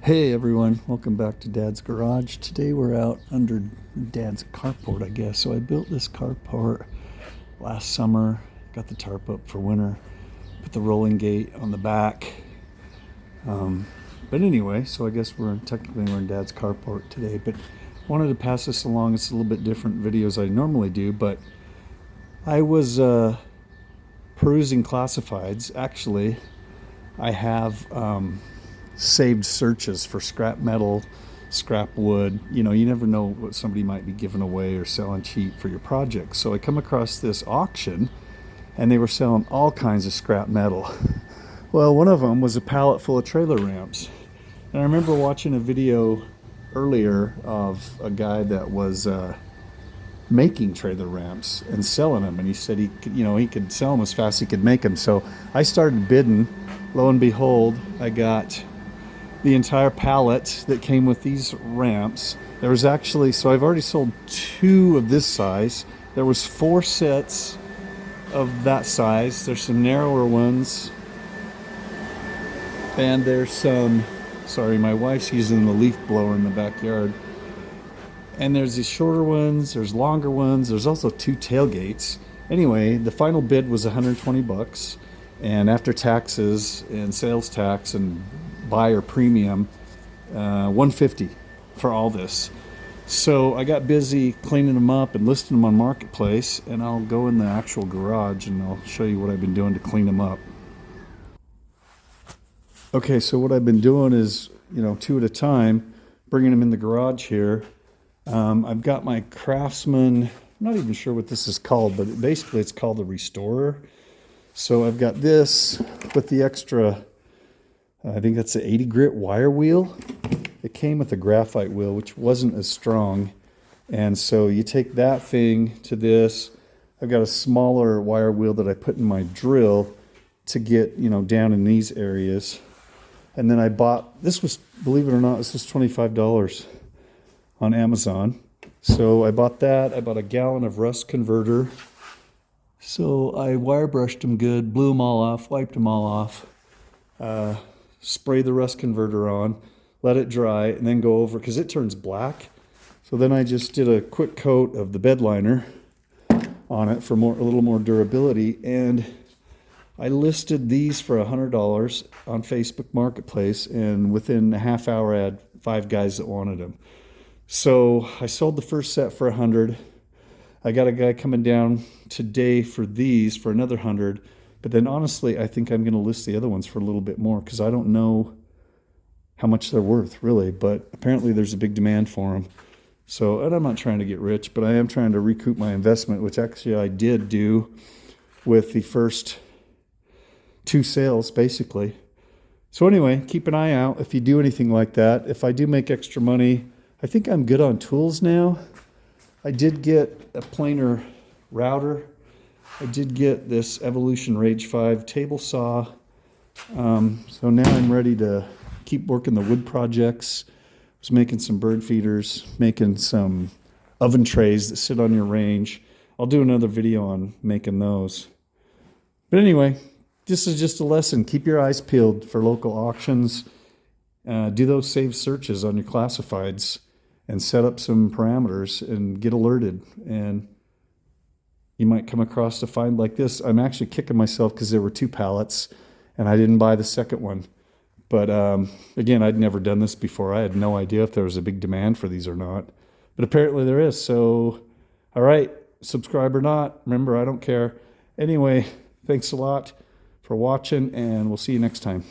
Hey everyone, welcome back to Dad's Garage. Today we're out under Dad's carport, I guess. So I built this carport last summer, got the tarp up for winter, put the rolling gate on the back. But anyway, so I guess we're in Dad's carport today. But wanted to pass this along. It's a little bit different videos I normally do, but I was perusing classifieds. Actually, I have saved searches for scrap metal, scrap wood. You know, you never know what somebody might be giving away or selling cheap for your project. So I come across this auction and they were selling all kinds of scrap metal. Well, one of them was a pallet full of trailer ramps. And I remember watching a video earlier of a guy that was making trailer ramps and selling them, and he said he could sell them as fast as he could make them. So I started bidding. Lo and behold, I got the entire pallet that came with these ramps. There was actually, so I've already sold 2 of this size. There was 4 sets of that size. There's some narrower ones, and there's some, sorry, my wife's using the leaf blower in the backyard. And there's these shorter ones, there's longer ones, there's also 2 tailgates. Anyway, the final bid was $120, and after taxes and sales tax and buyer premium, $150 for all this. So I got busy cleaning them up and listing them on Marketplace, and I'll go in the actual garage and I'll show you what I've been doing to clean them up. Okay, so what I've been doing is, 2 at a time, bringing them in the garage here. I've got my Craftsman, I'm not even sure what this is called, but basically it's called the Restorer. So I've got this with the extra, I think that's the 80 grit wire wheel. It came with a graphite wheel, which wasn't as strong. And so you take that thing to this. I've got a smaller wire wheel that I put in my drill to get, down in these areas. And then I bought, this was, believe it or not, this was $25 on Amazon. So I bought that. I bought a gallon of rust converter. So I wire brushed them good, blew them all off, wiped them all off, spray the rust converter on, let it dry, and then go over, because it turns black. So then I just did a quick coat of the bed liner on it for a little more durability. And I listed these for $100 on Facebook Marketplace, and within a half hour I had 5 guys that wanted them. So I sold the first set for $100. I got a guy coming down today for these for another $100. But then honestly, I think I'm going to list the other ones for a little bit more, because I don't know how much they're worth really, but apparently there's a big demand for them. So, and I'm not trying to get rich, but I am trying to recoup my investment, which actually I did do with the first 2 sales basically. So anyway, keep an eye out if you do anything like that. If I do make extra money, I think I'm good on tools now. I did get a planer router. I did get this Evolution Rage 5 table saw. So now I'm ready to keep working the wood projects. I was making some bird feeders, making some oven trays that sit on your range. I'll do another video on making those. But anyway, this is just a lesson. Keep your eyes peeled for local auctions. Do those saved searches on your classifieds and set up some parameters and get alerted. And you might come across a find like this. I'm actually kicking myself because there were 2 pallets and I didn't buy the second one. But again, I'd never done this before. I had no idea if there was a big demand for these or not. But apparently there is. So, all right, subscribe or not. Remember, I don't care. Anyway, thanks a lot for watching, and we'll see you next time.